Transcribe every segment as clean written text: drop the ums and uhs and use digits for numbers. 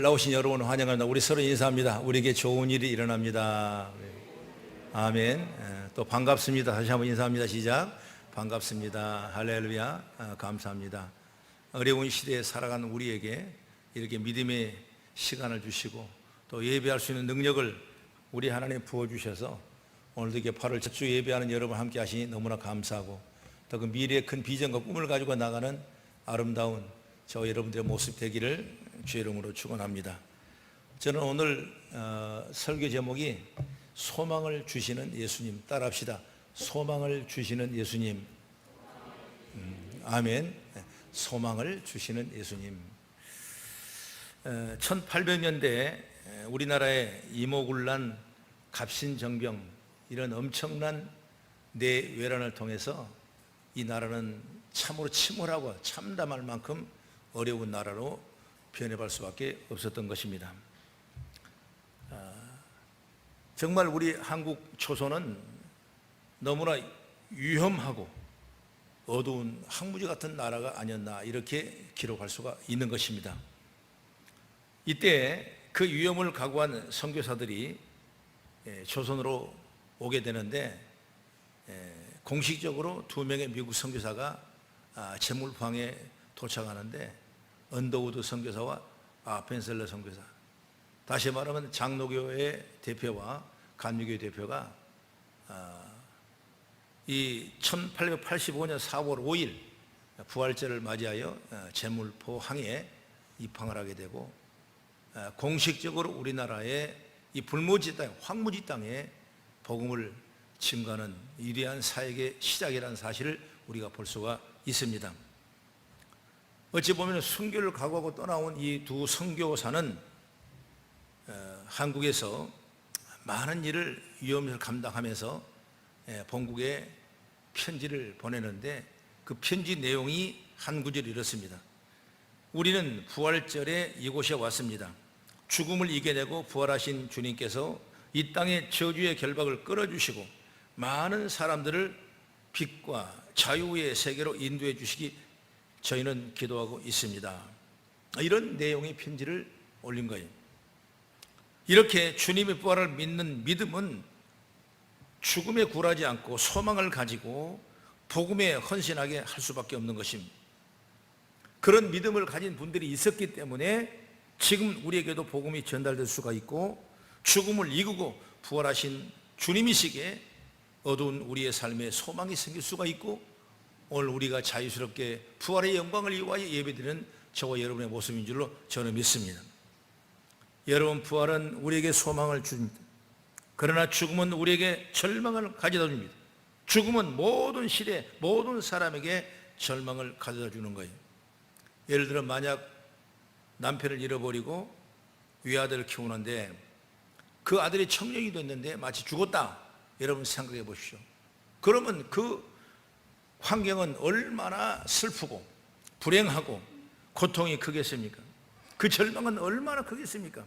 오늘 나오신 여러분 환영합니다. 우리 서로 인사합니다. 우리에게 좋은 일이 일어납니다. 아멘. 또 반갑습니다. 다시 한번 인사합니다. 시작. 반갑습니다. 할렐루야. 감사합니다. 어려운 시대에 살아가는 우리에게 이렇게 믿음의 시간을 주시고 또 예배할 수 있는 능력을 우리 하나님 부어주셔서 오늘도 이렇게 8월 첫 주 예배하는 여러분 함께 하시니 너무나 감사하고 또 그 미래의 큰 비전과 꿈을 가지고 나가는 아름다운 저 여러분들의 모습 되기를 주의 이름으로 축원합니다. 저는 오늘 설교 제목이 소망을 주시는 예수님, 따라합시다. 소망을 주시는 예수님. 아멘. 소망을 주시는 예수님. 1800년대 우리나라의 이모군란, 갑신정병 이런 엄청난 내외란을 통해서 이 나라는 참으로 침울하고 참담할 만큼 어려운 나라로 변해갈 수밖에 없었던 것입니다. 정말 우리 한국 초소는 너무나 위험하고 어두운 항무지 같은 나라가 아니었나 이렇게 기록할 수가 있는 것입니다. 이때 그 위험을 각오한 선교사들이 조선으로 오게 되는데 공식적으로 2명의 미국 선교사가 제물포항에 도착하는데 언더우드 선교사와 펜셀러 선교사, 다시 말하면 장로교회 대표와 감리교회 대표가 이 1885년 4월 5일 부활절을 맞이하여 제물포항에 입항을 하게 되고 공식적으로 우리나라의 이 불모지 땅, 황무지 땅에 복음을 증거하는 위대한 사역의 시작이라는 사실을 우리가 볼 수가 있습니다. 어찌 보면 순교를 각오하고 떠나온 이 두 선교사는 한국에서 많은 일을 위험을 감당하면서 본국에 편지를 보내는데 그 편지 내용이 한 구절이 이렇습니다. 우리는 부활절에 이곳에 왔습니다. 죽음을 이겨내고 부활하신 주님께서 이 땅의 저주의 결박을 끌어주시고 많은 사람들을 빛과 자유의 세계로 인도해 주시기 저희는 기도하고 있습니다. 이런 내용의 편지를 올린 거예요. 이렇게 주님의 부활을 믿는 믿음은 죽음에 굴하지 않고 소망을 가지고 복음에 헌신하게 할 수밖에 없는 것입니다. 그런 믿음을 가진 분들이 있었기 때문에 지금 우리에게도 복음이 전달될 수가 있고 죽음을 이기고 부활하신 주님이시기에 어두운 우리의 삶에 소망이 생길 수가 있고 오늘 우리가 자유스럽게 부활의 영광을 위하여 예배드리는 저와 여러분의 모습인 줄로 저는 믿습니다. 여러분, 부활은 우리에게 소망을 줍니다. 그러나 죽음은 우리에게 절망을 가져다 줍니다. 죽음은 모든 시대, 모든 사람에게 절망을 가져다 주는 거예요. 예를 들어 만약 남편을 잃어버리고 외아들을 키우는데 그 아들이 청년이 됐는데 마치 죽었다, 여러분 생각해 보십시오. 그러면 그 환경은 얼마나 슬프고 불행하고 고통이 크겠습니까? 그 절망은 얼마나 크겠습니까?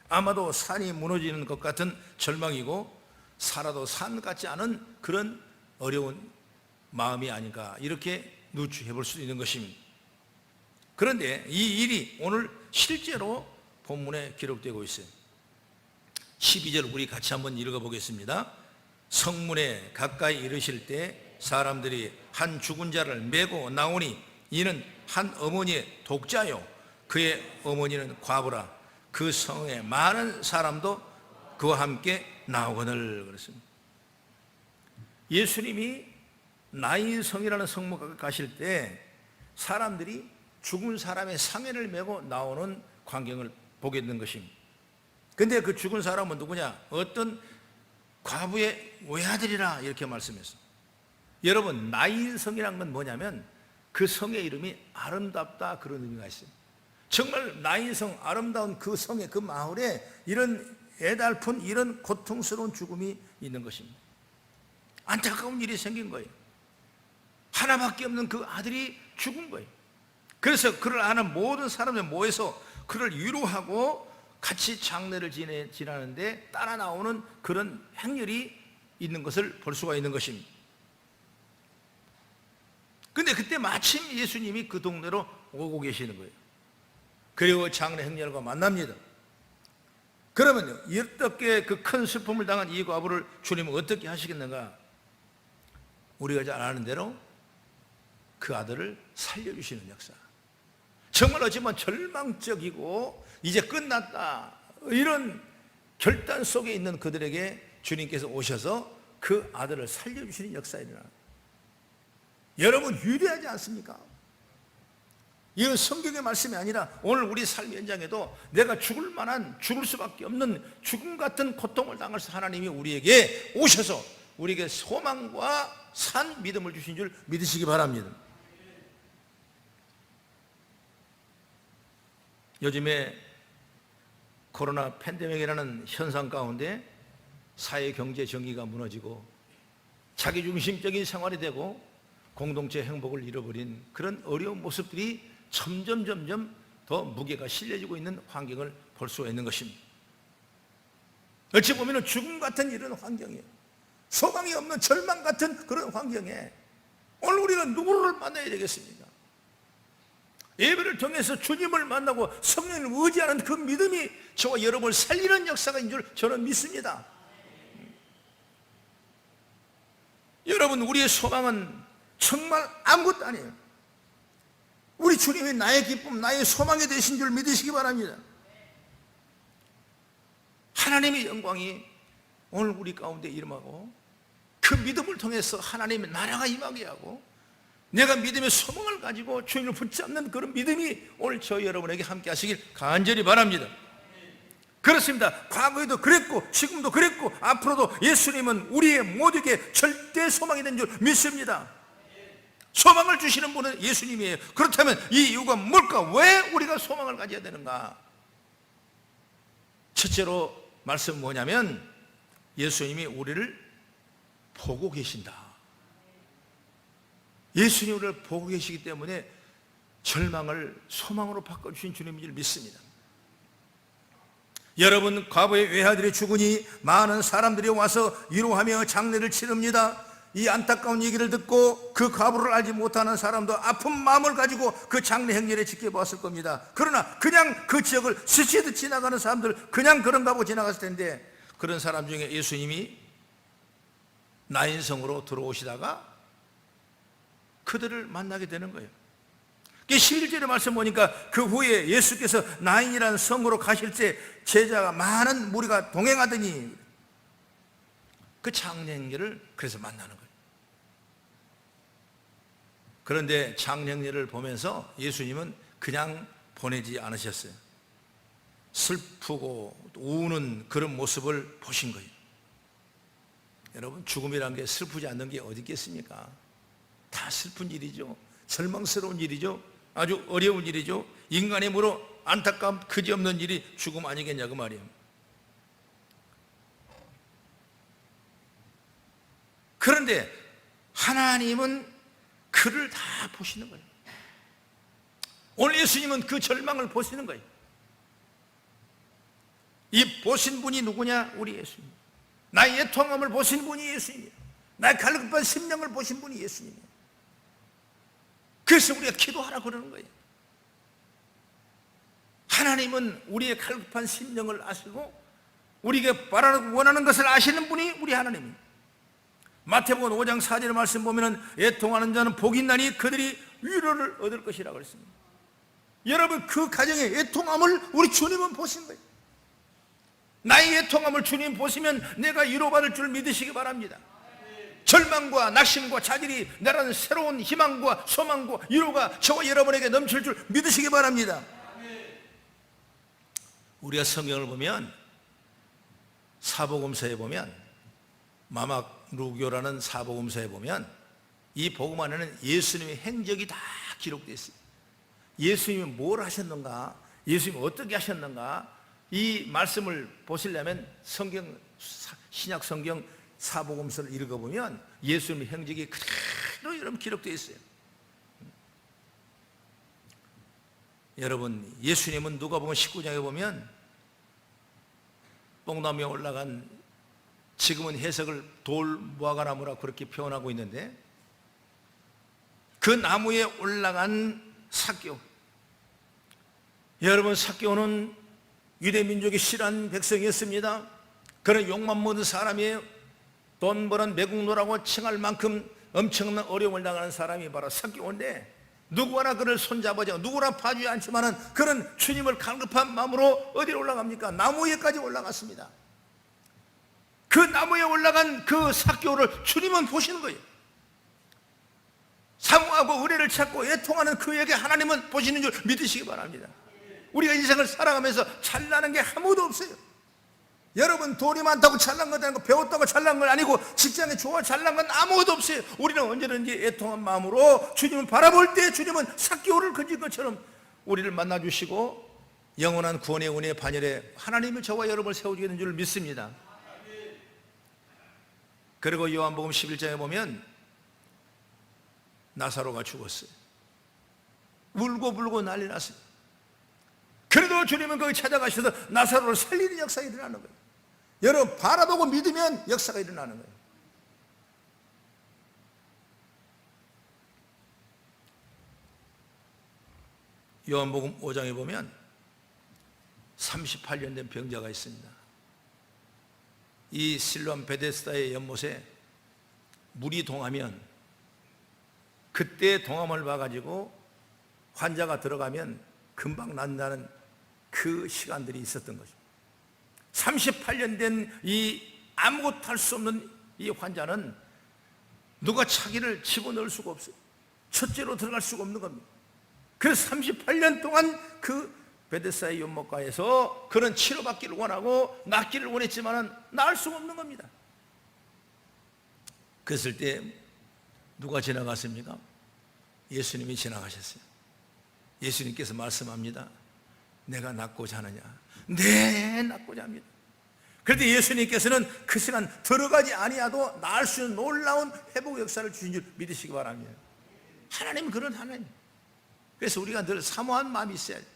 아마도 산이 무너지는 것 같은 절망이고 살아도 산 같지 않은 그런 어려운 마음이 아닌가 이렇게 누추해 볼 수 있는 것입니다. 그런데 이 일이 오늘 실제로 본문에 기록되고 있어요. 12절 우리 같이 한번 읽어보겠습니다. 성문에 가까이 이르실 때 사람들이 한 죽은 자를 메고 나오니 이는 한 어머니의 독자요 그의 어머니는 과부라. 그 성에 많은 사람도 그와 함께 나오거늘. 그랬습니다. 예수님이 나인성이라는 성문에 가실 때 사람들이 죽은 사람의 상해를 메고 나오는 광경을 보게 된 것입니다. 근데 그 죽은 사람은 누구냐? 어떤 과부의 외아들이라 이렇게 말씀했어요. 여러분, 나인성이란 건 뭐냐면 그 성의 이름이 아름답다 그런 의미가 있어요. 정말 나인성, 아름다운 그 성에, 그 마을에 이런 애달픈 이런 고통스러운 죽음이 있는 것입니다. 안타까운 일이 생긴 거예요. 하나밖에 없는 그 아들이 죽은 거예요. 그래서 그를 아는 모든 사람들 모여서 그를 위로하고 같이 장례를 지내는데 따라 나오는 그런 행렬이 있는 것을 볼 수가 있는 것입니다. 근데 그때 마침 예수님이 그 동네로 오고 계시는 거예요. 그리고 장래 행렬과 만납니다. 그러면요, 어떻게 그 큰 슬픔을 당한 이 과부를 주님은 어떻게 하시겠는가? 우리가 잘 아는 대로 그 아들을 살려주시는 역사. 정말 어찌보면 절망적이고 이제 끝났다 이런 결단 속에 있는 그들에게 주님께서 오셔서 그 아들을 살려주시는 역사가 일어납니다. 여러분, 위대하지 않습니까? 이건 성경의 말씀이 아니라 오늘 우리 삶 현장에도 내가 죽을 만한, 죽을 수밖에 없는 죽음 같은 고통을 당해서 하나님이 우리에게 오셔서 우리에게 소망과 산 믿음을 주신 줄 믿으시기 바랍니다. 요즘에 코로나 팬데믹이라는 현상 가운데 사회 경제 정의가 무너지고 자기중심적인 생활이 되고 공동체 행복을 잃어버린 그런 어려운 모습들이 점점 더 무게가 실려지고 있는 환경을 볼 수가 있는 것입니다. 어찌 보면 죽음 같은 이런 환경이에요. 소망이 없는 절망 같은 그런 환경에 오늘 우리가 누구를 만나야 되겠습니까? 예배를 통해서 주님을 만나고 성령을 의지하는 그 믿음이 저와 여러분을 살리는 역사가 있는 줄 저는 믿습니다. 여러분, 우리의 소망은 정말 아무것도 아니에요. 우리 주님이 나의 기쁨, 나의 소망이 되신 줄 믿으시기 바랍니다. 하나님의 영광이 오늘 우리 가운데 임하고 그 믿음을 통해서 하나님의 나라가 임하게 하고 내가 믿음의 소망을 가지고 주님을 붙잡는 그런 믿음이 오늘 저희 여러분에게 함께 하시길 간절히 바랍니다. 그렇습니다. 과거에도 그랬고 지금도 그랬고 앞으로도 예수님은 우리의 모두에게 절대 소망이 된 줄 믿습니다. 소망을 주시는 분은 예수님이에요. 그렇다면 이 이유가 뭘까? 왜 우리가 소망을 가져야 되는가? 첫째로 말씀은 뭐냐면 예수님이 우리를 보고 계신다. 예수님이 우리를 보고 계시기 때문에 절망을 소망으로 바꿔주신 주님인 줄 믿습니다. 여러분, 과부의 외아들이 죽으니 많은 사람들이 와서 위로하며 장례를 치릅니다. 이 안타까운 얘기를 듣고 그 과부를 알지 못하는 사람도 아픈 마음을 가지고 그 장례 행렬에 지켜보았을 겁니다. 그러나 그냥 그 지역을 스치듯 지나가는 사람들 그냥 그런가 보고 지나갔을 텐데 그런 사람 중에 예수님이 나인성으로 들어오시다가 그들을 만나게 되는 거예요. 11절의 말씀 보니까 그 후에 예수께서 나인이라는 성으로 가실 때 제자가 많은 무리가 동행하더니 그 장례 행렬을 그래서 만나는 거예요. 그런데 장례 행렬을 보면서 예수님은 그냥 보내지 않으셨어요. 슬프고 우는 그런 모습을 보신 거예요. 여러분, 죽음이란 게 슬프지 않는 게 어디 있겠습니까? 다 슬픈 일이죠. 절망스러운 일이죠. 아주 어려운 일이죠. 인간의 무로 안타까움 그지없는 일이 죽음 아니겠냐고 말이에요. 그런데 하나님은 그를 다 보시는 거예요. 오늘 예수님은 그 절망을 보시는 거예요. 이 보신 분이 누구냐? 우리 예수님. 나의 애통함을 보신 분이 예수님이에요. 나의 갈급한 심령을 보신 분이 예수님이에요. 그래서 우리가 기도하라 그러는 거예요. 하나님은 우리의 갈급한 심령을 아시고 우리에게 바라고 원하는 것을 아시는 분이 우리 하나님입니다. 마태복음 5장 4절의 말씀 보면 애통하는 자는 복이 있나니 그들이 위로를 얻을 것이라고 그랬습니다. 여러분, 그 가정의 애통함을 우리 주님은 보신 거예요. 나의 애통함을 주님 보시면 내가 위로받을 줄 믿으시기 바랍니다. 절망과 낙심과 자질이 나라는 새로운 희망과 소망과 위로가 저와 여러분에게 넘칠 줄 믿으시기 바랍니다. 우리가 성경을 보면 사복음서에 보면 마막루교라는 사복음서에 보면 이 복음 안에는 예수님의 행적이 다 기록되어 있어요. 예수님이 뭘 하셨는가, 예수님이 어떻게 하셨는가, 이 말씀을 보시려면 성경, 신약 성경 사복음서를 읽어보면 예수님의 행적이 그대로 여러분 기록되어 있어요. 여러분, 예수님은 누가복음 19장에 보면 뽕나무에 올라간, 지금은 해석을 돌무화과나무라 그렇게 표현하고 있는데, 그 나무에 올라간 삭개오, 여러분, 삭개오는 유대 민족이 싫어한 백성이었습니다. 그런 욕만 먹는 사람이에요. 돈 버는 매국노라고 칭할 만큼 엄청난 어려움을 당하는 사람이 바로 삭개오인데, 누구나 그를 손잡아줘, 누구나 봐주지 않지만은 그런 주님을 갈급한 마음으로 어디로 올라갑니까? 나무 위에까지 올라갔습니다. 그 나무에 올라간 그 삭개오를 주님은 보시는 거예요. 사모하고 의뢰를 찾고 애통하는 그에게 하나님은 보시는 줄 믿으시기 바랍니다. 우리가 인생을 살아가면서 잘나는 게 아무도 없어요. 여러분, 돈이 많다고 잘난 건 아니고, 배웠다고 잘난 건 아니고, 직장에 좋아 잘난 건 아무것도 없어요. 우리는 언제든지 애통한 마음으로 주님을 바라볼 때 주님은 삭개오를 건진 것처럼 우리를 만나주시고 영원한 구원의 은혜의 반열에 하나님이 저와 여러분을 세워주겠는 줄 믿습니다. 그리고 요한복음 11장에 보면 나사로가 죽었어요. 울고 불고 난리 났어요. 그래도 주님은 거기 찾아가셔서 나사로를 살리는 역사가 일어나는 거예요. 여러분, 바라보고 믿으면 역사가 일어나는 거예요. 요한복음 5장에 보면 38년 된 병자가 있습니다. 이 실로암 베데스다의 연못에 물이 동하면, 그때 동함을 봐가지고 환자가 들어가면 금방 난다는 그 시간들이 있었던 거죠. 38년 된 이 아무것도 할 수 없는 이 환자는 누가 차기를 집어넣을 수가 없어요. 첫째로 들어갈 수가 없는 겁니다. 그래서 38년 동안 그 베데스다의 연못가에서 그런 치료받기를 원하고 낫기를 원했지만 나을 수가 없는 겁니다. 그랬을 때 누가 지나갔습니까? 예수님이 지나가셨어요. 예수님께서 말씀합니다. 내가 낫고자 하느냐? 네, 낫고자 합니다. 그런데 예수님께서는 그 시간 들어가지 아니하도 나을 수 있는 놀라운 회복 역사를 주신 줄 믿으시기 바랍니다. 하나님은 그런 하나님. 그래서 우리가 늘 사모하는 마음이 있어야 돼.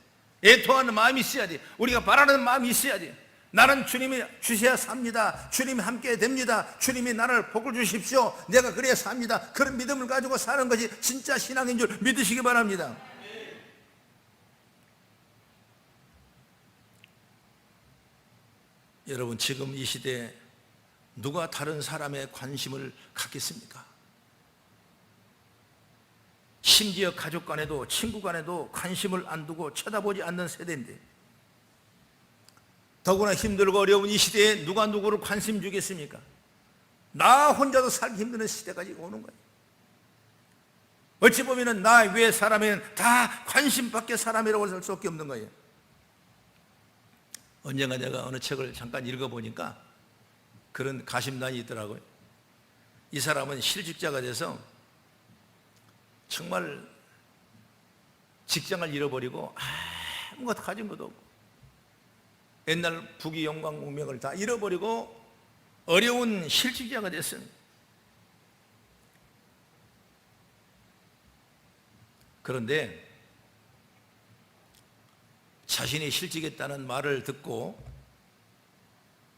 애통하는 마음이 있어야 돼. 우리가 바라는 마음이 있어야 돼. 나는 주님이 주셔야 삽니다. 주님이 함께 됩니다. 주님이 나를 복을 주십시오. 내가 그래야 삽니다. 그런 믿음을 가지고 사는 것이 진짜 신앙인 줄 믿으시기 바랍니다. 여러분, 지금 이 시대에 누가 다른 사람의 관심을 갖겠습니까? 심지어 가족 간에도 친구 간에도 관심을 안 두고 쳐다보지 않는 세대인데, 더구나 힘들고 어려운 이 시대에 누가 누구를 관심 주겠습니까? 나 혼자도 살기 힘드는 시대까지 오는 거예요. 어찌 보면 나 외 사람에는 다 관심 밖의 사람이라고 할 수밖에 없는 거예요. 언젠가 내가 어느 책을 잠깐 읽어보니까 그런 가심단이 있더라고요. 이 사람은 실직자가 돼서 정말 직장을 잃어버리고 아무것도 가진 것도 없고 옛날 부귀 영광 공명을 다 잃어버리고 어려운 실직자가 됐습니다. 그런데 자신이 실직했다는 말을 듣고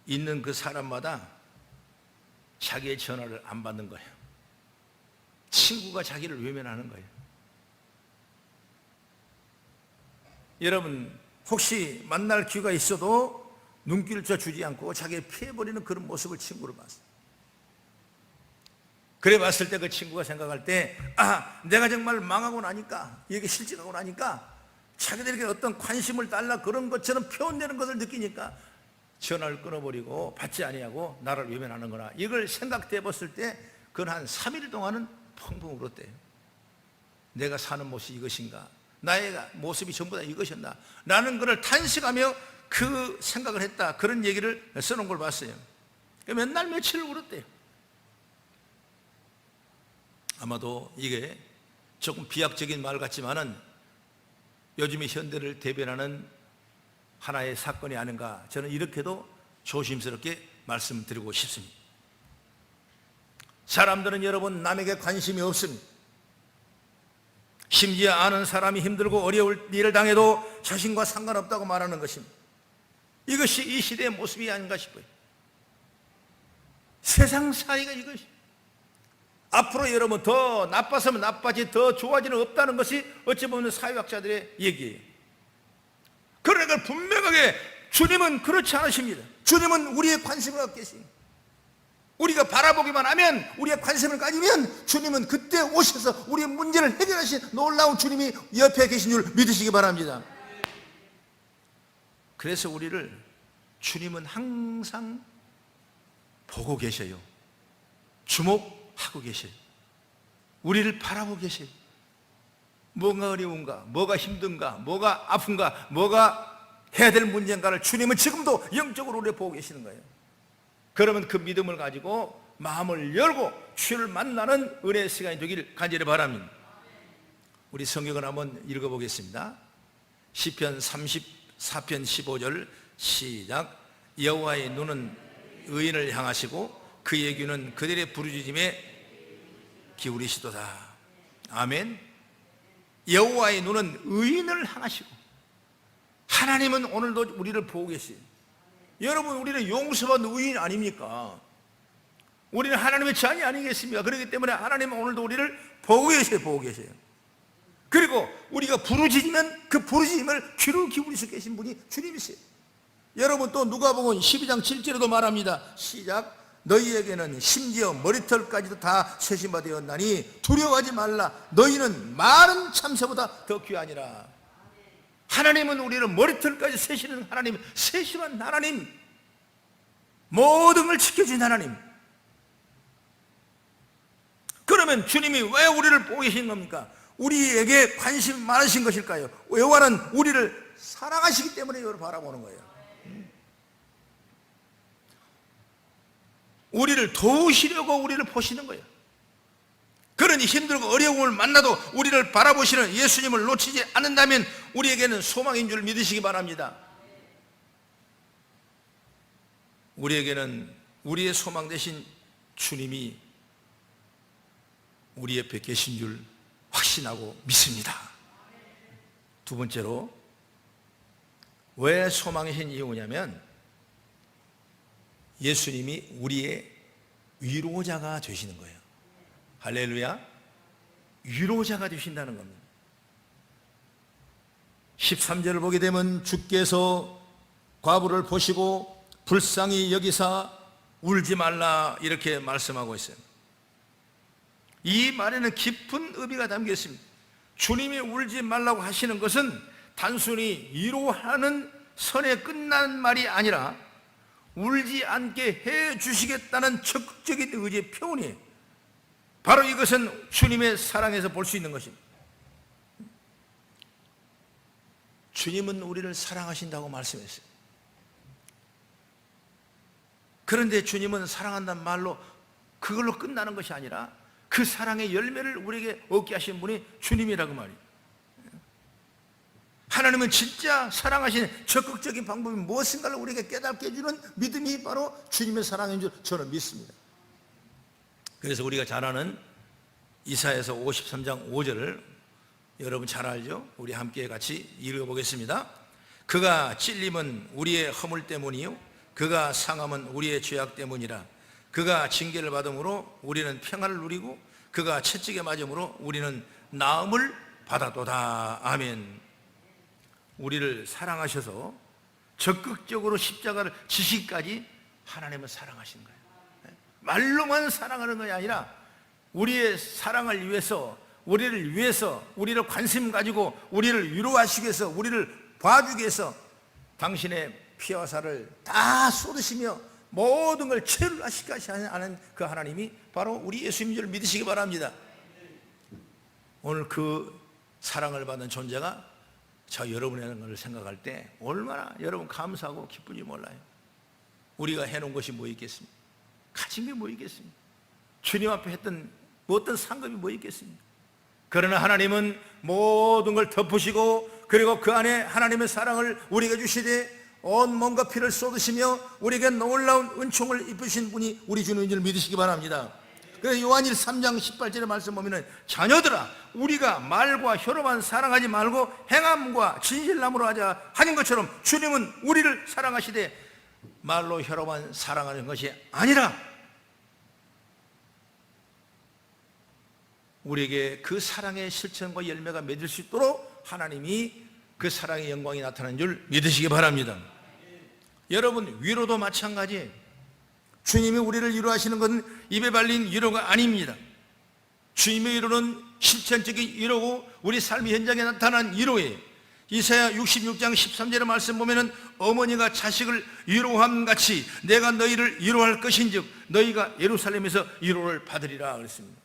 있는 그 사람마다 자기의 전화를 안 받는 거예요. 친구가 자기를 외면하는 거예요. 여러분, 혹시 만날 기회가 있어도 눈길을 주지 않고 자기를 피해버리는 그런 모습을 친구로 봤어요. 그래 봤을 때 그 친구가 생각할 때, 내가 정말 망하고 나니까, 이게 실직하고 나니까 자기들에게 어떤 관심을 달라 그런 것처럼 표현되는 것을 느끼니까 전화를 끊어버리고 받지 아니하고 나를 외면하는구나, 이걸 생각해 봤을 때 그건 한 3일 동안은 펑펑 울었대요. 내가 사는 모습이 이것인가, 나의 모습이 전부 다 이것이었나 라는 것을 탄식하며 그 생각을 했다, 그런 얘기를 써놓은 걸 봤어요. 맨날 며칠을 울었대요. 아마도 이게 조금 비약적인 말 같지만은 요즘의 현대를 대변하는 하나의 사건이 아닌가, 저는 이렇게도 조심스럽게 말씀드리고 싶습니다. 사람들은 여러분 남에게 관심이 없습니다. 심지어 아는 사람이 힘들고 어려울 일을 당해도 자신과 상관없다고 말하는 것입니다. 이것이 이 시대의 모습이 아닌가 싶어요. 세상 사이가 이것이. 앞으로 여러분 더 나빠서면 나빠지 더 좋아지는 없다는 것이 어찌 보면 사회학자들의 얘기예요. 걸 분명하게 주님은 그렇지 않으십니다. 주님은 우리의 관심을 갖고 계십니다. 우리가 바라보기만 하면, 우리의 관심을 가지면 주님은 그때 오셔서 우리의 문제를 해결하신 놀라운 주님이 옆에 계신 줄 믿으시기 바랍니다. 그래서 우리를 주님은 항상 보고 계셔요. 주목하고 계셔요. 우리를 바라보고 계셔요. 뭐가 어려운가, 뭐가 힘든가, 뭐가 아픈가, 뭐가 해야 될 문제인가를 주님은 지금도 영적으로 우리를 보고 계시는 거예요. 그러면 그 믿음을 가지고 마음을 열고 주를 만나는 은혜의 시간이 되길 간절히 바랍니다. 우리 성경을 한번 읽어보겠습니다. 시편 34편 15절 시작. 여호와의 눈은 의인을 향하시고 그의 귀는 그들의 부르짖음에 기울이시도다. 아멘. 여호와의 눈은 의인을 향하시고, 하나님은 오늘도 우리를 보고 계세요. 여러분, 우리는 용서받은 의인 아닙니까? 우리는 하나님의 자녀 아니겠습니까? 그렇기 때문에 하나님은 오늘도 우리를 보고 계세요. 보고 계세요. 그리고 우리가 부르짖으면 그 부르짖음을 귀를 기울이시고 계신 분이 주님이세요. 여러분, 또 누가복음 12장 7절에도 말합니다. 시작. 너희에게는 심지어 머리털까지도 다 세심바 되었나니 두려워하지 말라. 너희는 많은 참새보다 더 귀하니라. 하나님은 우리를 머리털까지 세시는 하나님, 세심한 하나님, 모든 걸 지켜주신 하나님. 그러면 주님이 왜 우리를 보고 계신 겁니까? 우리에게 관심 많으신 것일까요? 여호와는 우리를 사랑하시기 때문에 이걸 바라보는 거예요. 우리를 도우시려고 우리를 보시는 거예요. 그러니 힘들고 어려움을 만나도 우리를 바라보시는 예수님을 놓치지 않는다면 우리에게는 소망인 줄 믿으시기 바랍니다. 우리에게는 우리의 소망 되신 주님이 우리 옆에 계신 줄 확신하고 믿습니다. 두 번째로, 왜 소망이신 이유냐면 예수님이 우리의 위로자가 되시는 거예요. 할렐루야. 위로자가 되신다는 겁니다. 13절을 보게 되면 주께서 과부를 보시고 불쌍히 여기사 울지 말라 이렇게 말씀하고 있어요. 이 말에는 깊은 의미가 담겨 있습니다. 주님이 울지 말라고 하시는 것은 단순히 위로하는 선에 끝난 말이 아니라 울지 않게 해 주시겠다는 적극적인 의지의 표현이에요. 바로 이것은 주님의 사랑에서 볼 수 있는 것입니다. 주님은 우리를 사랑하신다고 말씀했어요. 그런데 주님은 사랑한다는 말로 그걸로 끝나는 것이 아니라 그 사랑의 열매를 우리에게 얻게 하신 분이 주님이라고 말이에요. 하나님은 진짜 사랑하시는 적극적인 방법이 무엇인가를 우리에게 깨닫게 해주는 믿음이 바로 주님의 사랑인 줄 저는 믿습니다. 그래서 우리가 잘 아는 이사야서 53장 5절을 여러분 잘 알죠? 우리 함께 같이 읽어보겠습니다. 그가 찔림은 우리의 허물 때문이요 그가 상함은 우리의 죄악 때문이라. 그가 징계를 받음으로 우리는 평안을 누리고 그가 채찍에 맞음으로 우리는 나음을 받았도다. 아멘. 우리를 사랑하셔서 적극적으로 십자가를 지시기까지 하나님은 사랑하신 거예요. 말로만 사랑하는 것이 아니라 우리의 사랑을 위해서, 우리를 위해서, 우리를 관심 가지고 우리를 위로하시기 위해서, 우리를 봐주기 위해서 당신의 피와 살을 다 쏟으시며 모든 걸 체류하시기까지 하는 그 하나님이 바로 우리 예수님인 줄 믿으시기 바랍니다. 오늘 그 사랑을 받는 존재가 저 여러분의 걸 생각할 때 얼마나 여러분 감사하고 기쁜지 몰라요. 우리가 해놓은 것이 뭐 있겠습니까? 가진 게 뭐 있겠습니까? 주님 앞에 했던 어떤 상급이 뭐 있겠습니까? 그러나 하나님은 모든 걸 덮으시고 그리고 그 안에 하나님의 사랑을 우리에게 주시되 온몸과 피를 쏟으시며 우리에게 놀라운 은총을 입으신 분이 우리 주님인 줄 믿으시기 바랍니다. 그래서 요한일 3장 18절의 말씀 보면 자녀들아 우리가 말과 혀로만 사랑하지 말고 행함과 진실함으로 하자 하는 것처럼 주님은 우리를 사랑하시되 말로 혀로만 사랑하는 것이 아니라 우리에게 그 사랑의 실천과 열매가 맺을 수 있도록 하나님이 그 사랑의 영광이 나타나는 줄 믿으시기 바랍니다. 여러분, 위로도 마찬가지예요. 주님이 우리를 위로하시는 것은 입에 발린 위로가 아닙니다. 주님의 위로는 실천적인 위로고 우리 삶의 현장에 나타난 위로예요. 이사야 66장 13절의 말씀 보면은 어머니가 자식을 위로함 같이 내가 너희를 위로할 것인즉 너희가 예루살렘에서 위로를 받으리라 그랬습니다.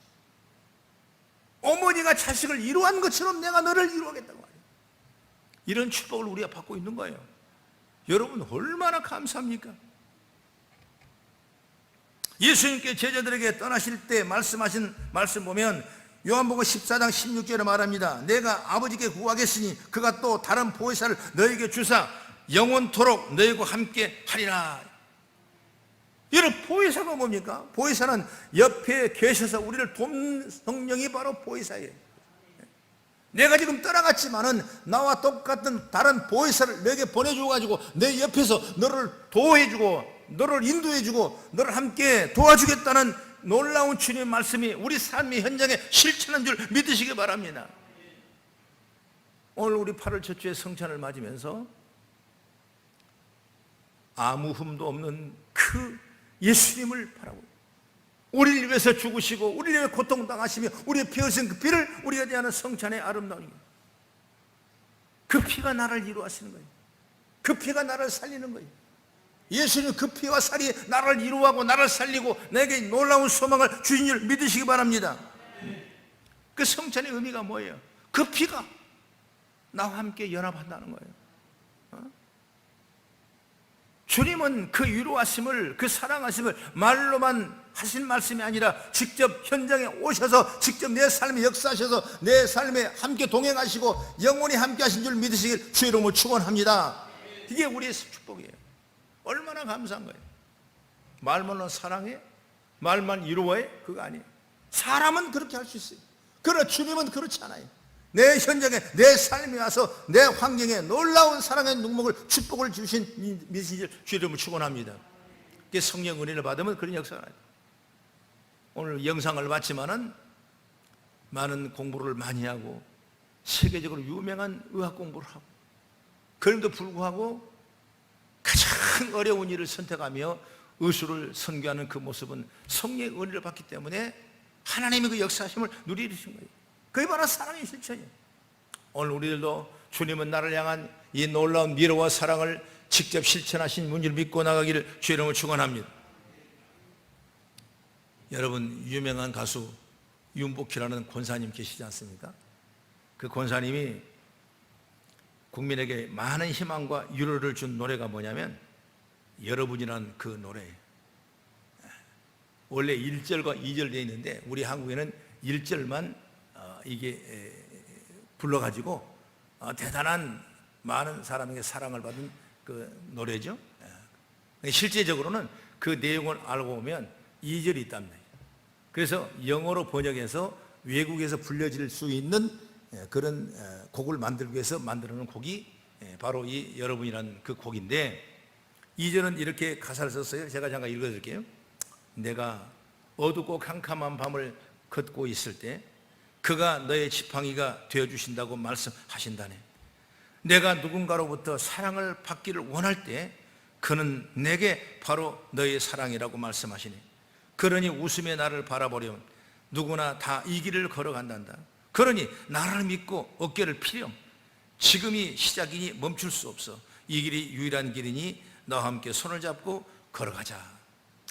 어머니가 자식을 위로한 것처럼 내가 너를 위로하겠다고 말이에요. 이런 축복을 우리가 받고 있는 거예요. 여러분, 얼마나 감사합니까? 예수님께 제자들에게 떠나실 때 말씀하신 말씀 보면 요한복음 14장 16절에 말합니다. 내가 아버지께 구하겠으니 그가 또 다른 보혜사를 너에게 주사 영원토록 너희와 함께 하리라. 여러분, 보혜사가 뭡니까? 보혜사는 옆에 계셔서 우리를 돕는 성령이 바로 보혜사예요. 내가 지금 떠나갔지만은 나와 똑같은 다른 보혜사를 내게 보내주어가지고 내 옆에서 너를 도와주고 너를 인도해주고 너를 함께 도와주겠다는 놀라운 주님의 말씀이 우리 삶의 현장에 실천한 줄 믿으시기 바랍니다. 오늘 우리 8월 첫 주에 성찬을 맞으면서 아무 흠도 없는 그 예수님을 바라보고 우리를 위해서 죽으시고 우리를 위해 고통당하시며 우리의 피 흘리신 그 피를 우리가 대하는 성찬의 아름다운 것, 그 피가 나를 이루하시는 거예요. 그 피가 나를 살리는 거예요. 예수님 그 피와 살이 나를 이루하고 나를 살리고 내게 놀라운 소망을 주신 줄 믿으시기 바랍니다. 그 성찬의 의미가 뭐예요? 그 피가 나와 함께 연합한다는 거예요. 주님은 그 위로하심을, 그 사랑하심을 말로만 하신 말씀이 아니라 직접 현장에 오셔서 직접 내 삶에 역사하셔서 내 삶에 함께 동행하시고 영원히 함께 하신 줄 믿으시길 주의 이름으로 축원합니다. 이게 우리의 축복이에요. 얼마나 감사한 거예요. 말만은 사랑해? 말만 위로해? 그거 아니에요. 사람은 그렇게 할 수 있어요. 그러나 주님은 그렇지 않아요. 내 현장에, 내 삶에 와서 내 환경에 놀라운 사랑의 눈목을, 축복을 주신 믿으신 주의 이름을 축원합니다. 성령 은혜를 받으면 그런 역사가 나요. 오늘 영상을 봤지만은 많은 공부를 많이 하고 세계적으로 유명한 의학 공부를 하고 그럼에도 불구하고 가장 어려운 일을 선택하며 의술을 선교하는 그 모습은 성령의 은혜를 받기 때문에 하나님의 그 역사하심을 누리신 거예요. 그게 바로 사랑의 실천이에요. 오늘 우리들도 주님은 나를 향한 이 놀라운 미로와 사랑을 직접 실천하신 분을 믿고 나가기를 주의 이름으로 축원합니다. 여러분, 유명한 가수 윤복희라는 권사님 계시지 않습니까? 그 권사님이 국민에게 많은 희망과 위로를 준 노래가 뭐냐면 여러분이라는 그 노래예요. 원래 1절과 2절 되어 있는데 우리 한국에는 1절만 이게 불러가지고 대단한 많은 사람에게 사랑을 받은 그 노래죠. 실제적으로는 그 내용을 알고 보면 2절이 있답니다. 그래서 영어로 번역해서 외국에서 불려질 수 있는 그런 곡을 만들기 위해서 만들어놓은 곡이 바로 이 여러분이라는 그 곡인데 2절은 이렇게 가사를 썼어요. 제가 잠깐 읽어드릴게요. 내가 어둡고 캄캄한 밤을 걷고 있을 때 그가 너의 지팡이가 되어주신다고 말씀하신다네. 내가 누군가로부터 사랑을 받기를 원할 때 그는 내게 바로 너의 사랑이라고 말씀하시네. 그러니 웃음의 나를 바라보려면 누구나 다 이 길을 걸어간단다. 그러니 나를 믿고 어깨를 피렴. 지금이 시작이니 멈출 수 없어. 이 길이 유일한 길이니 너와 함께 손을 잡고 걸어가자.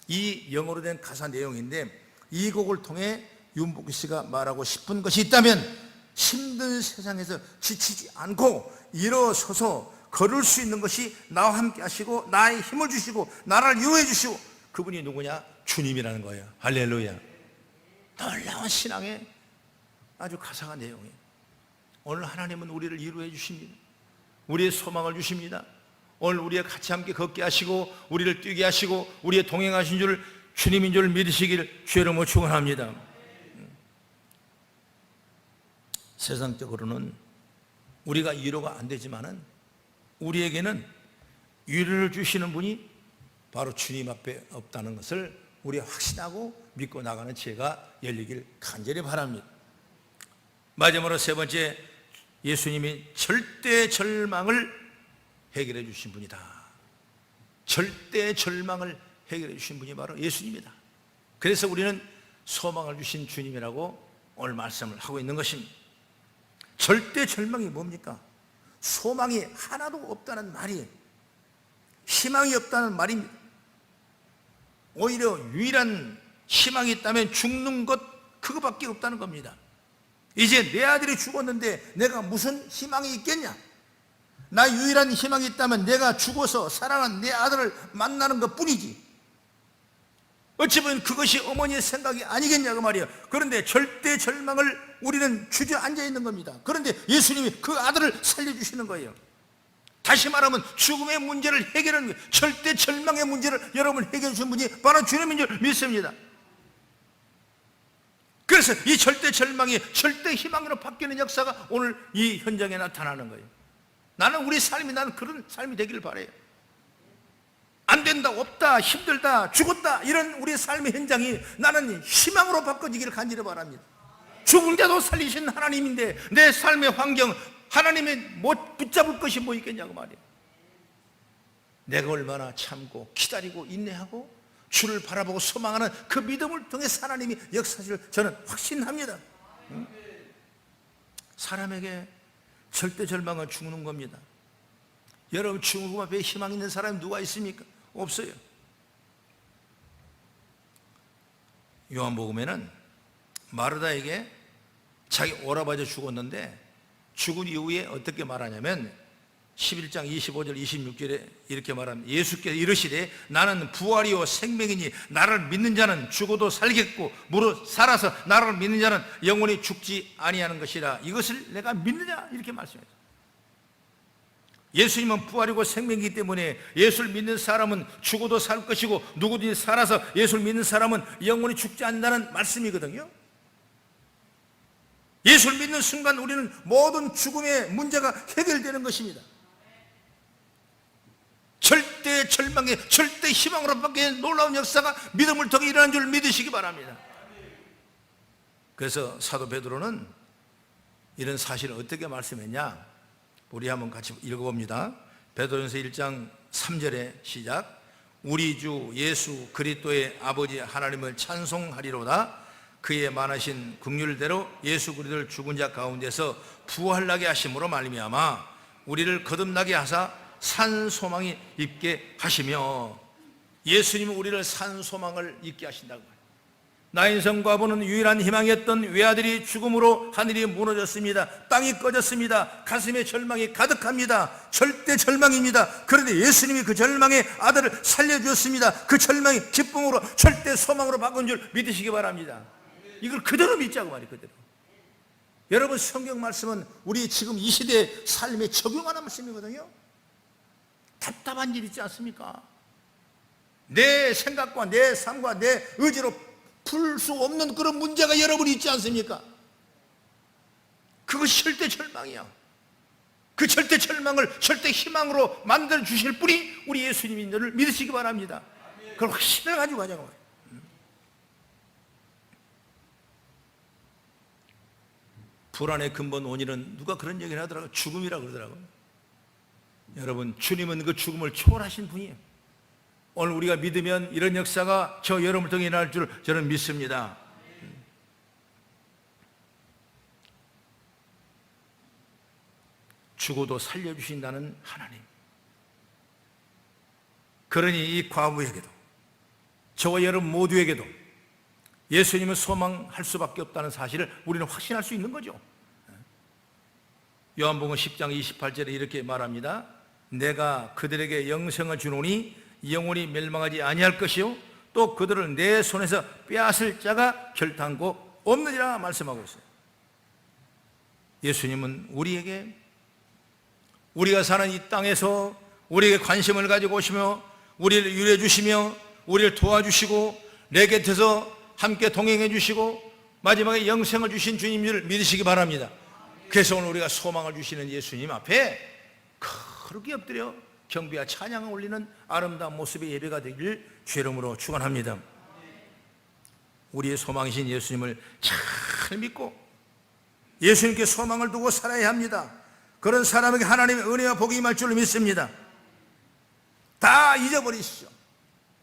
이 영어로 된 가사 내용인데 이 곡을 통해 윤복희 씨가 말하고 싶은 것이 있다면 힘든 세상에서 지치지 않고 일어서서 걸을 수 있는 것이 나와 함께 하시고 나의 힘을 주시고 나를 유해 주시고 그분이 누구냐? 주님이라는 거예요. 할렐루야. 놀라운 신앙의 아주 가사가 내용이에요. 오늘 하나님은 우리를 위로해 주십니다. 우리의 소망을 주십니다. 오늘 우리와 같이 함께 걷게 하시고 우리를 뛰게 하시고 우리의 동행하신 줄 주님인 줄 믿으시기를 주의 이름으로 축원합니다. 세상적으로는 우리가 위로가 안 되지만은 우리에게는 위로를 주시는 분이 바로 주님 앞에 없다는 것을 우리가 확신하고 믿고 나가는 지혜가 열리길 간절히 바랍니다. 마지막으로 세 번째 예수님이 절대 절망을 해결해 주신 분이다. 절대 절망을 해결해 주신 분이 바로 예수님이다. 그래서 우리는 소망을 주신 주님이라고 오늘 말씀을 하고 있는 것입니다. 절대 절망이 뭡니까? 소망이 하나도 없다는 말이에요. 희망이 없다는 말입니다. 오히려 유일한 희망이 있다면 죽는 것 그거밖에 없다는 겁니다. 이제 내 아들이 죽었는데 내가 무슨 희망이 있겠냐? 나 유일한 희망이 있다면 내가 죽어서 사랑하는 내 아들을 만나는 것 뿐이지. 어찌 보면 그것이 어머니의 생각이 아니겠냐고 말이에요. 그런데 절대 절망을 우리는 주저앉아 있는 겁니다. 그런데 예수님이 그 아들을 살려주시는 거예요. 다시 말하면 죽음의 문제를 해결하는 거예요. 절대 절망의 문제를 여러분 해결해 주신 분이 바로 주님인 줄 믿습니다. 그래서 이 절대 절망이 절대 희망으로 바뀌는 역사가 오늘 이 현장에 나타나는 거예요. 나는 우리 삶이 나는 그런 삶이 되기를 바라요. 안 된다, 없다, 힘들다, 죽었다 이런 우리 삶의 현장이 나는 희망으로 바꿔지기를 간절히 바랍니다. 죽은데도 살리신 하나님인데 내 삶의 환경 하나님이 못 붙잡을 것이 뭐 있겠냐고 말이에요. 내가 얼마나 참고 기다리고 인내하고 주를 바라보고 소망하는 그 믿음을 통해 하나님이 역사실 저는 확신합니다. 사람에게 절대 절망은 죽는 겁니다. 여러분 죽음 앞에 희망 있는 사람이 누가 있습니까? 없어요. 요한복음에는 마르다에게 자기 오라버지 죽었는데 죽은 이후에 어떻게 말하냐면 11장 25절 26절에 이렇게 말합니다. 예수께서 이르시되 나는 부활이요 생명이니 나를 믿는 자는 죽어도 살겠고 무릇 살아서 나를 믿는 자는 영원히 죽지 아니하는 것이라. 이것을 내가 믿느냐 이렇게 말씀했어요. 예수님은 부활이고 생명이기 때문에 예수를 믿는 사람은 죽어도 살 것이고 누구든지 살아서 예수를 믿는 사람은 영원히 죽지 않는다는 말씀이거든요. 예수를 믿는 순간 우리는 모든 죽음의 문제가 해결되는 것입니다. 절대 절망의 절대 희망으로 바뀌는 놀라운 역사가 믿음을 통해 일어나는 줄 믿으시기 바랍니다. 그래서 사도 베드로는 이런 사실을 어떻게 말씀했냐? 우리 한번 같이 읽어봅니다. 베드로전서 1장 3절에 시작. 우리 주 예수 그리스도의 아버지 하나님을 찬송하리로다. 그의 많으신 긍휼대로 예수 그리스도를 죽은 자 가운데서 부활나게 하심으로 말미암아 우리를 거듭나게 하사 산 소망이 있게 하시며. 예수님은 우리를 산 소망을 있게 하신다고 해요. 나 인생 과부는 유일한 희망이었던 외아들이 죽음으로 하늘이 무너졌습니다. 땅이 꺼졌습니다. 가슴에 절망이 가득합니다. 절대 절망입니다. 그런데 예수님이 그 절망의 아들을 살려주셨습니다. 그 절망이 기쁨으로 절대 소망으로 바꾼 줄 믿으시기 바랍니다. 이걸 그대로 믿자고 말이에요. 그대로. 여러분 성경 말씀은 우리 지금 이 시대의 삶에 적용하는 말씀이거든요. 답답한 일 있지 않습니까? 내 생각과 내 삶과 내 의지로 풀 수 없는 그런 문제가 여러분이 있지 않습니까? 그것이 절대 절망이야. 그 절대 절망을 절대 희망으로 만들어 주실 분이 우리 예수님인 줄을 믿으시기 바랍니다. 그걸 확신을 가지고 가자고. 불안의 근본 원인은 누가 그런 얘기를 하더라고요. 죽음이라고 그러더라고요. 여러분 주님은 그 죽음을 초월하신 분이에요. 오늘 우리가 믿으면 이런 역사가 저 여러분을 통해 일어날 줄 저는 믿습니다. 죽어도 살려주신다는 하나님. 그러니 이 과부에게도 저와 여러분 모두에게도 예수님을 소망할 수밖에 없다는 사실을 우리는 확신할 수 있는 거죠. 요한복음 10장 28절에 이렇게 말합니다. 내가 그들에게 영생을 주노니 영원히 멸망하지 아니할 것이요 또 그들을 내 손에서 빼앗을 자가 결단코 없느니라 말씀하고 있어요. 예수님은 우리에게 우리가 사는 이 땅에서 우리에게 관심을 가지고 오시며 우리를 위로해 주시며 우리를 도와주시고 내 곁에서 함께 동행해 주시고 마지막에 영생을 주신 주님을 믿으시기 바랍니다. 그래서 오늘 우리가 소망을 주시는 예수님 앞에 그렇게 엎드려 경배와 찬양을 올리는 아름다운 모습의 예배가 되길 주의 이름으로 축원합니다. 우리의 소망이신 예수님을 잘 믿고 예수님께 소망을 두고 살아야 합니다. 그런 사람에게 하나님의 은혜와 복이 임할 줄로 믿습니다. 다 잊어버리십시오.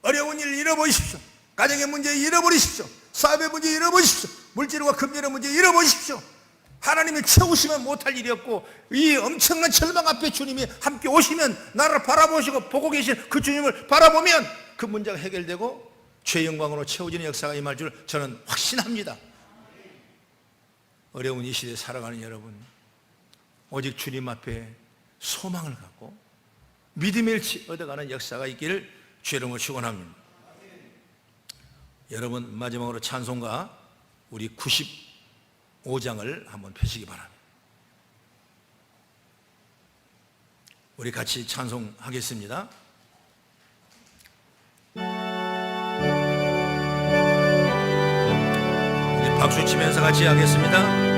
어려운 일 잃어버리십시오. 가정의 문제 잃어버리십시오. 사업의 문제 잃어버리십시오. 물질과 금전의 문제 잃어버리십시오. 하나님이 채우시면 못할 일이 없고, 이 엄청난 절망 앞에 주님이 함께 오시면, 나를 바라보시고 보고 계신 그 주님을 바라보면 그 문제가 해결되고 죄 영광으로 채워지는 역사가 임할 줄 저는 확신합니다. 어려운 이 시대에 살아가는 여러분, 오직 주님 앞에 소망을 갖고 믿음의 일치 얻어가는 역사가 있기를 주의 이름으로 축원합니다. 여러분, 마지막으로 찬송가 우리 95장을 한번 펴시기 바랍니다. 우리 같이 찬송하겠습니다. 우리 박수 치면서 같이 하겠습니다.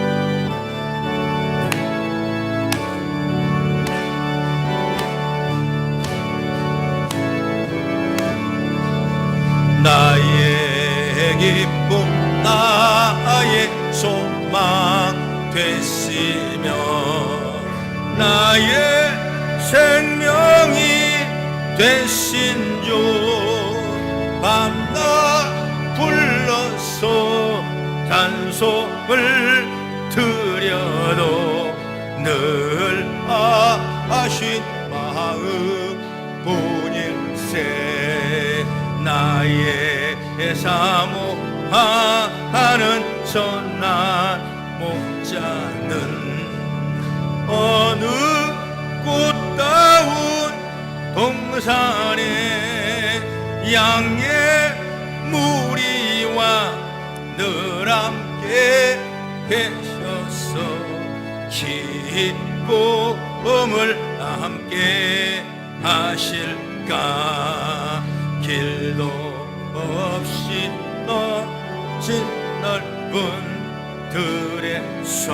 나의 기쁨, 나의 소망 됐으며, 나의 생명이 되신 주, 밤낮 불러서 단속을 드려도 늘 아신 마음 뿐일세. 나의 사모하는 선한 목자는 어느 꽃다운 동산에 양의 무리와 늘 함께 계셔서 기쁨을 함께 하실까. 길도 없이 넓진 넓은 들에서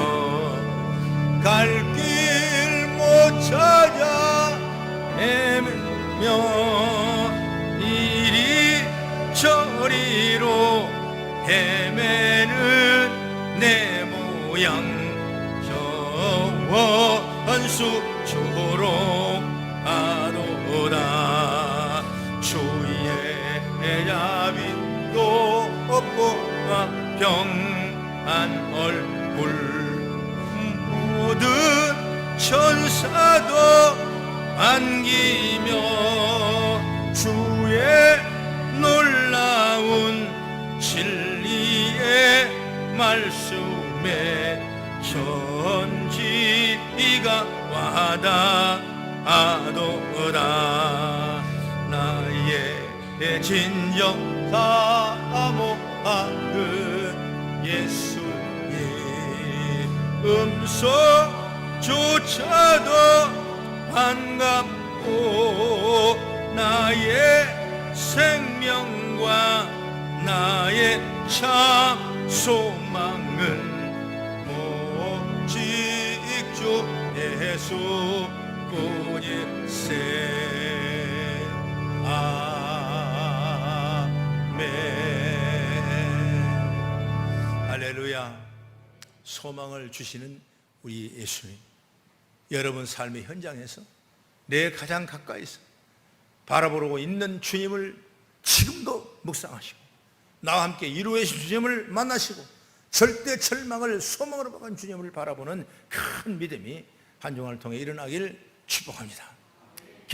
갈 길 못 찾아 헤매며 이리 저리로 헤매는 내 모양 저원수 조롱하도다. 주의 야빈도 없고 평안 얼굴, 모든 천사도 안기며 주의 놀라운 진리의 말씀에 천지가 와닿아도다. 나의 진정 사모하는 예수님 음성조차도 반갑고, 나의 생명과 나의 참 소망은 오직 주 예수 뿐일세. 아멘. 할렐루야. 소망을 주시는 우리 예수님, 여러분 삶의 현장에서 내 가장 가까이서 바라보고 있는 주님을 지금도 묵상하시고, 나와 함께 이루어진 주님을 만나시고, 절대 절망을 소망으로 바꾼 주님을 바라보는 큰 믿음이 한 주간을 통해 일어나기를 축복합니다.